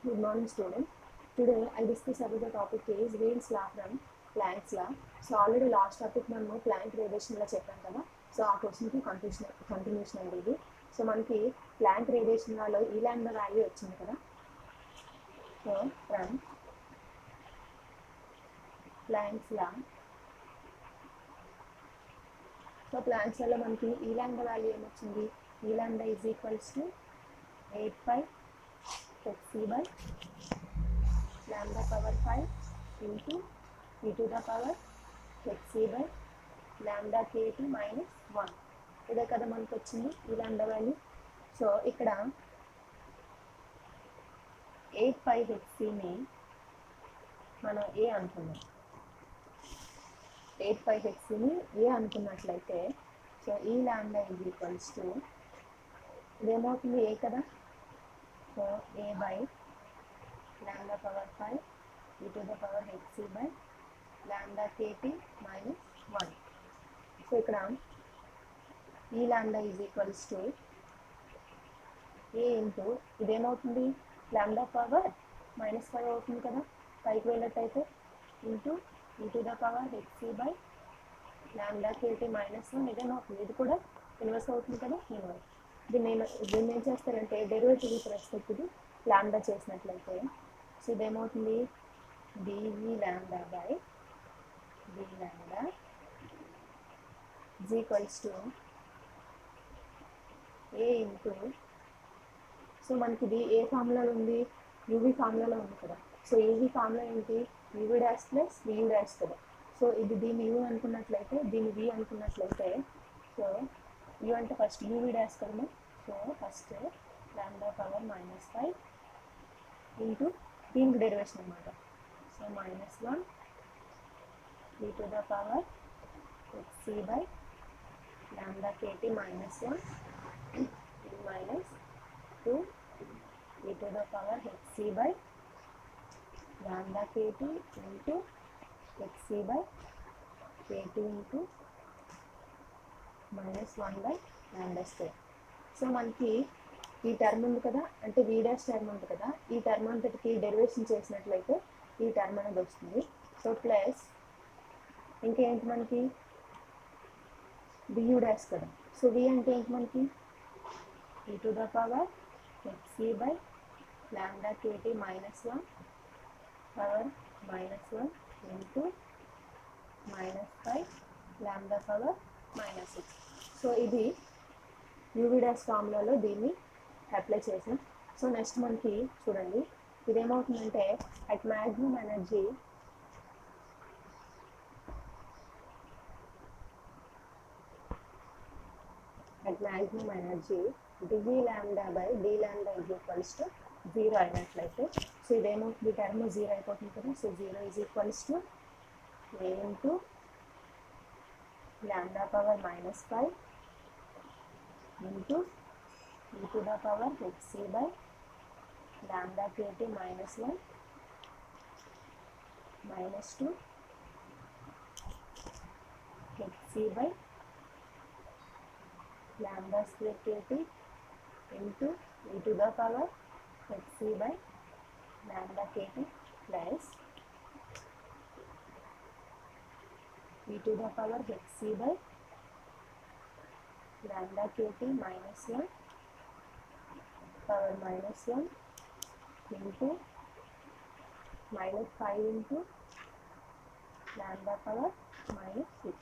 Good morning, students. Today I discuss about the topic is Whale's law from Planck's law. So already last topic మనము Planck radiation లో చెప్పాం కదా. So ఆ question కి continuation అండి ఇది. సో మనకి ప్లాంక్ రేడియేషన్ లో ఈ లాంబ్డా వాల్యూ వచ్చింది కదా. So from Planck's law, so planks లో మనకి ఈ లాంబ్డా వాల్యూ ఏమొచ్చింది? ఈ lambda is equals to 8 hc by lambda power 5 into e to the power hc by lambda kt minus 1. ఇదే కదా మనకు వచ్చింది ఈ లాంబ్డా వాల్యూ. సో ఇక్కడ 8 hcని మనం ఏ అనుకున్నాం. 8 hcని ఏ అనుకున్నట్లయితే సో ఈ లాంబ్డా ఈజ్ ఈక్వల్స్ టు ఇదేమవుతుంది ఏ కదా. So a by lambda power 5 e to the power hc by lambda kt minus 1. So ఇక్కడ ఈ lambda is equals to A into ఇదేమవుతుంది లాంబ్డా పవర్ -5 అవుతుంది కదా పైకి వెళ్ళేటైతే, into e to the power hc by lambda kt minus 1 ఇదేమవుతుంది, ఇది కూడా ఇన్వర్స్ అవుతుంది కదా ఇన్వర్స్. దీన్ని ఏం చేస్తారంటే derivative with respect to lambda చేసినట్లయితే సో ఇదేమవుతుంది dv lambda by d lambda is equals to A into so మనకి ఇది ఏ ఫార్ములాలో ఉంది, యూవీ ఫార్ములాలో ఉంది కదా. సో యూవీ ఫార్ములా ఏంటి, UV dash plus VU dash కదా. సో ఇది దీన్ని యూ అనుకున్నట్లయితే దీన్ని వి అనుకున్నట్లయితే సో యూ అంటే ఫస్ట్ యూవీ డాష్ కదా. So first lambda power -5 into దీనికి డెరివేషన్ అనమాట. So -1 e to the power hc by lambda kt minus 1 minus 2 e to the power hc by lambda kt into hc by kt into -1 by lambda square. So మనకి ఈ term ఉంది కదా, అంటే వి dash term ఉంది కదా, ఈ term అంతటికి derivation చేసినట్లయితే ఈ టర్మ్ అనేది వస్తుంది. సో ప్లస్ ఇంకేంటి మనకి వియూ డాష్ కదా. సో వి అంటే ఏంటి మనకి e to the power hc by lambda kt minus 1 power -1 into -5 lambda power -6. So ఇది యూవీ డాష్ ఫార్ములాలో దీన్ని అప్లై చేసాం. సో నెక్స్ట్ మనకి చూడండి ఇదేమవుతుందంటే at maximum energy dv lambda by d lambda is equals to 0 అయినట్లయితే సో ఇదేమవుతుంది term 0 అయిపోతుంది కదా. So 0 is equals to a into lambda power -5 into e to the power hc by lambda kt minus 1 minus 2 hc by lambda square kt into e to the power hc by lambda kt plus e to the power hc by lambda kt minus 1 power -1 into -5 into lambda power -6.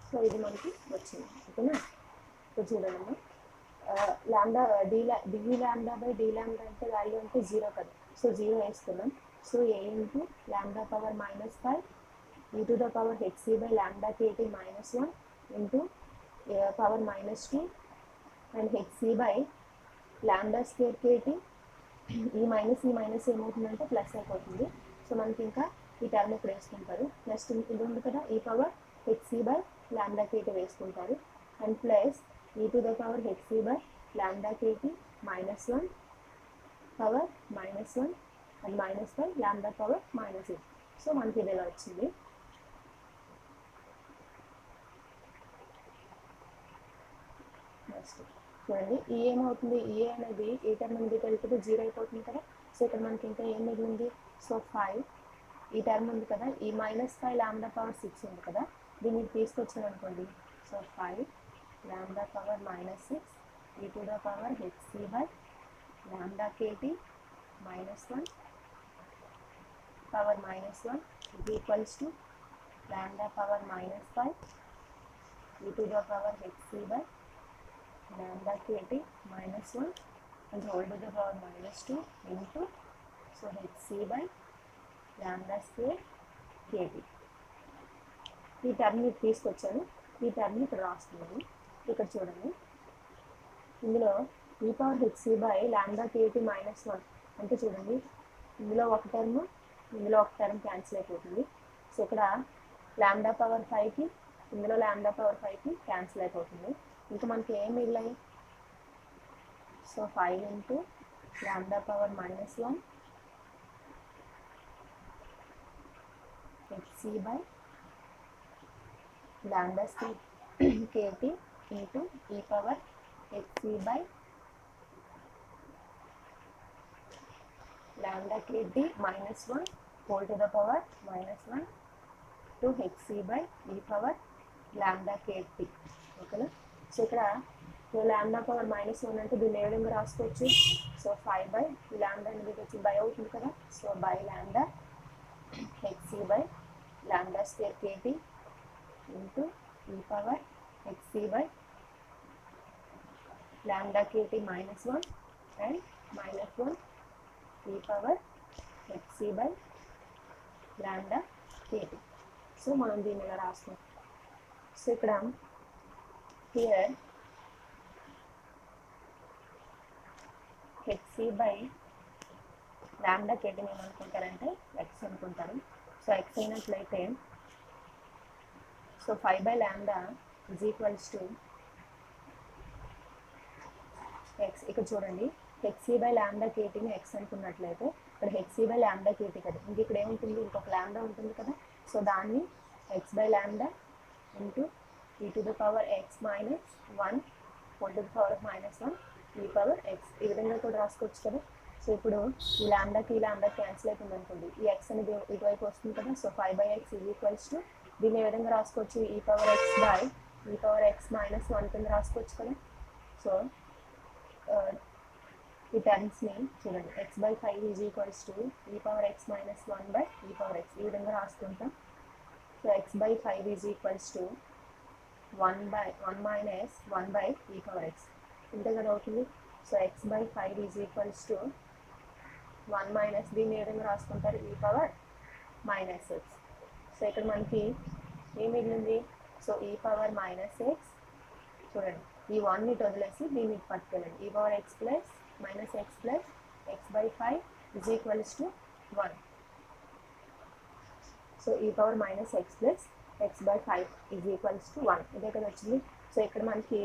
So ఇది మనకి వచ్చింది ఓకేనా. So చూడండి lambda d v lambda by d lambda అంటే value అంటే 0 కదా. So 0 వేస్తున్నాం. So a into lambda power -5 e to the power hc by lambda kt minus 1 into power -2 and hc by lambda square kt. ఈ minus ఏమవుతుందంటే plus అయిపోతుంది. So మనకి ఇంకా ఈ టర్మ్ ఇక్కడ వేసుకుంటారు. నెక్స్ట్ ఇది ఉంది కదా ఈ power hc by lambda kt వేసుకుంటారు and plus e to the power hc by lambda kt minus 1 power -1 and -5 lambda power -6. So మనకి ఇది ఇలా వచ్చింది. నెక్స్ట్ చూడండి ఈ ఏమవుతుంది, ఈ అనేది ఏ టర్మ్ అనేది వెళ్తుంది 0 అయిపోతుంది కదా. సో ఇక్కడ మనకి ఇంకా ఏం మిగిలింది? సో 5 ఈ టర్మ్ ఉంది కదా, ఈ -5 లాంబ్డా పవర్ 6 ఉంది కదా, దీన్ని తీసుకొచ్చాను అనుకోండి. So 5 lambda power -6 e to the power hc by lambda kt -1 power -1 is equals to lambda power -5 e to the power hc by lambda kt -1 and whole to the power -2 into so hc by lambda square kt. ఈ టర్మ్ని తీసుకొచ్చాను, ఈ టర్మ్ని ఇక్కడ రాస్తున్నాను. ఇక్కడ చూడండి, ఇందులో e power hc by lambda kt -1 అంటే చూడండి, ఇందులో ఒక టర్మ్ ఇందులో ఒక టర్మ్ క్యాన్సిల్ అయిపోతుంది. సో ఇక్కడ లాంబ్డా పవర్ 5కి ఇందులో లాంబ్డా పవర్ 5కి క్యాన్సిల్ అయిపోతుంది. ఇంకా మనకి ఏం మిగిలాయి? So 5 into lambda power -1 hc by lambda kt into e power hc by lambda kt -1 whole to the power -1 to hc by e power lambda kt. ఓకేనా? So ఇక్కడ లాంబ్డా పవర్ -1 అంటే దీన్ని ఏ విధంగా రాసుకోవచ్చు? సో 5 బై లాంబ్డా అనేది వచ్చి by అవుతుంది కదా, so by lambda hc by lambda square kt into e power hc by lambda kt -1 and -1 e power hc by lambda kt. So మనం దీన్ని ఇలా రాసుకుంటాం. సో ఇక్కడ here hc by lambda kt ఏమనుకుంటారంటే x అనుకుంటారు. So x అయినట్లయితే so 5 by lambda is equals to x. ఇక్కడ చూడండి, hc by lambda kt ని x అనుకున్నట్లయితే ఇక్కడ hc by lambda kt కదా, ఇంక ఇక్కడ ఏముంటుంది? ఇంకొక లాంబ్డా ఉంటుంది కదా, సో దాన్ని x by lambda into e to the power x minus 1 whole to the power of -1 e power x ఈ విధంగా కూడా రాసుకోవచ్చు కదా. సో ఇప్పుడు ఈ లాంబ్డాకి ఈ లాంబ్డా క్యాన్సిల్ అవుతుంది అనుకోండి, ఈ x అనేది ఇటువైపు వస్తుంది కదా, so 5 by x is equals to దీన్ని ఏ విధంగా రాసుకోవచ్చు? e power x by e power x -1 కింద రాసుకోవచ్చు కదా. సో ఈ టర్మ్స్ని చూడండి, x by 5 is equals to e power x -1 by e power x ఈ విధంగా రాసుకుంటాం. So x by 5 is equals to 1 minus 1 by e power x ఇంతే కదా అవుతుంది. So x by 5 is equals to 1 minus దీన్ని ఏ విధంగా రాసుకుంటారు? e power -x. సో ఇక్కడ మనకి ఏం మిగిలింది? సో e power -x చూడండి, ఈ 1ని వదిలేసి దీన్ని పట్టుకెళ్ళండి. e power x plus -x plus x by 5 is equals to 1. So e power -x plus x by 5 is equals to 1 ఇదే కదా వచ్చింది. సో ఇక్కడ మనకి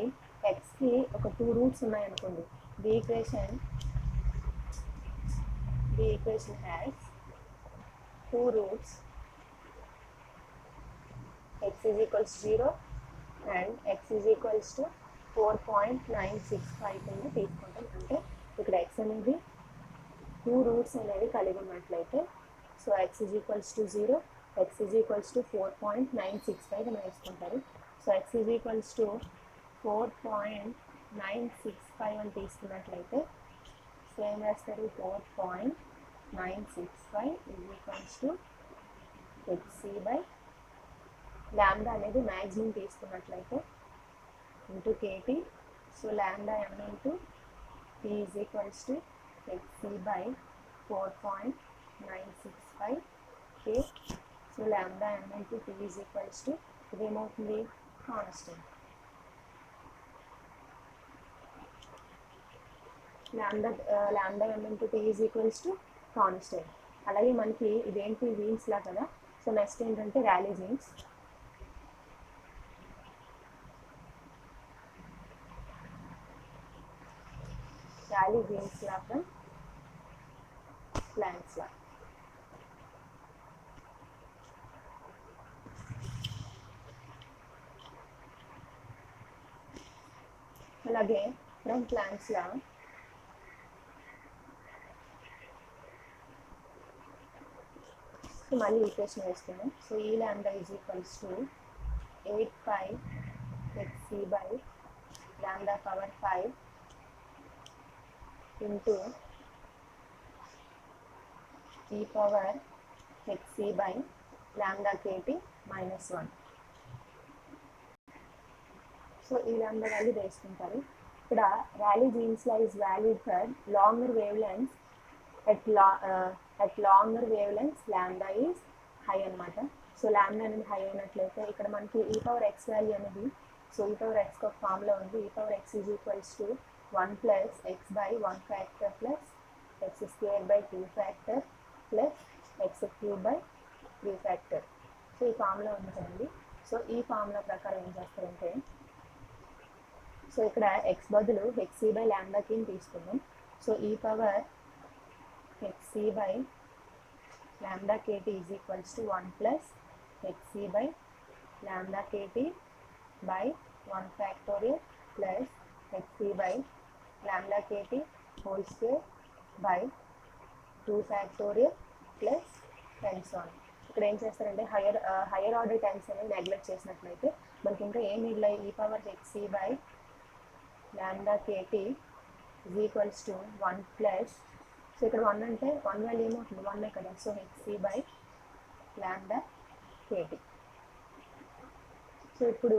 xకి ఒక 2 రూట్స్ ఉన్నాయనుకోండి, the equation has 2 roots, x is equals to 0 and x is equals to 4.965 కింద తీసుకుంటాం. అంటే ఇక్కడ x అనేది 2 రూట్స్ అనేవి కలిగి ఉన్నట్లయితే so x is equals to 0, x is equals to 4.965 అని వేసుకుంటారు. So x is equals to 4.965 అని తీసుకున్నట్లయితే సో ఏం వేస్తారు? 4.965 is equals to hc by lambda అనేది మ్యాక్సిమం తీసుకున్నట్లయితే into kt. So lambda m into p is equals to hc by 4.965 k. So lambda m into p is equals to ఇదేమవుతుంది? Constant. Lambda m into p is equals to constant. అలాగే మనకి ఇదేంటి? Wien's law కదా. So next ఏంటంటే Rayleigh Jeans. Rayleigh Jeans law from Planck's law. అలాగే from Planck's law so మళ్ళీ equation వేస్తున్నాం. So ఈ lambda is equals to 8 pi hc by lambda power 5 into e power hc by lambda kt minus 1. So ఈ ల్యాండా value వేసుకుంటారు. ఇక్కడ rally Jeans law is valued for longer wave lens at longer wavelengths lambda is high అనమాట. So ల్యాండా అనేది high అయినట్లయితే ఇక్కడ మనకి ఈ పవర్ ఎక్స్ వాల్యూ అనేది, సో ఈ పవర్ ఎక్స్ ఒక ఫామ్లో ఉంది. ఈ power X is equals to 1 plus X by 1 factor plus X square by 2 factor plus X cube by 3 factor. So ఈ ఫామ్లో ఉంది కదండి. సో ఈ ఫామ్లో ప్రకారం ఏం చేస్తారంటే, సో ఇక్కడ ఎక్స్ బదులు హెచ్సి బై ల్యాండాకి తీసుకున్నాం. సో ఈ power hc by lambda kt is equals to 1 plus hc by lambda kt by 1 factorial plus hc by lambda kt whole square by 2 factorial plus and so on. ఇక్కడ ఏం చేస్తారంటే higher order times అనేది neglect చేసినట్లయితే మనకి ఇంకా ఏం మిగిలాయి, ఈ power hc by lambda kt is equals to 1 plus, so ఇక్కడ 1 అంటే 1 వాల్యూ ఏమవుతుంది, 1 కదా. సో హెచ్సి బై ల్యాండా కేటీ. సో ఇప్పుడు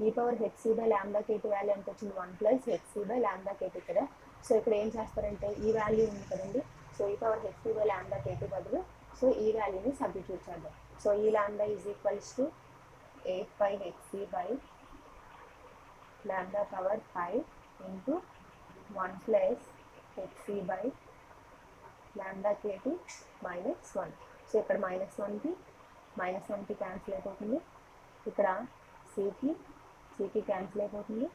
ఈ పవర్ హెచ్సి బై ల్యాండా కేటీ వాల్యూ ఎంత వచ్చింది, 1 ప్లస్ హెచ్సి బై ల్యాండా కేటీ కదా. సో ఇక్కడ ఏం చేస్తారంటే ఈ వాల్యూ ఉంది కదండి. సో ఈ పవర్ హెచ్సి బై ల్యాండా కేటీ బదులు సో ఈ వాల్యూని సబ్స్టిట్యూట్ చేద్దాం. సో ఈ lambda is equals to 8 pi HC by lambda power 5 into 1 plus HC by lambda kt minus 1. So ఇక్కడ మైనస్ వన్కి క్యాన్సిల్ అయిపోతుంది. ఇక్కడ సికి క్యాన్సిల్ అయిపోతుంది.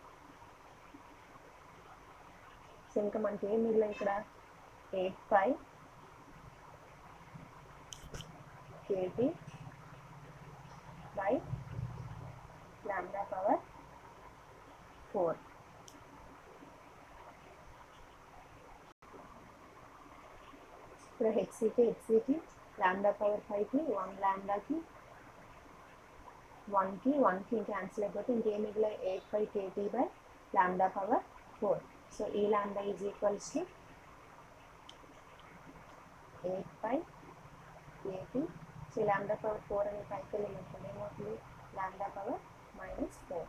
సో ఇంకా మనకి ఏం మిగిలిన ఇక్కడ 8 pi kt by lambda power 4. ఇక్కడ హెచ్సికి ల్యాండా పవర్ 5కి 1 ల్యాండాకి 1కి క్యాన్సిల్ అయిపోతే ఇంకేం మిగిలిన 8 pi kt by lambda power 4. So ఈ lambda is equals to 8 pi kt. So lambda power 4 అనే పైకి వెళ్ళినప్పుడు ఏమవుతుంది, ల్యాండా పవర్ -4.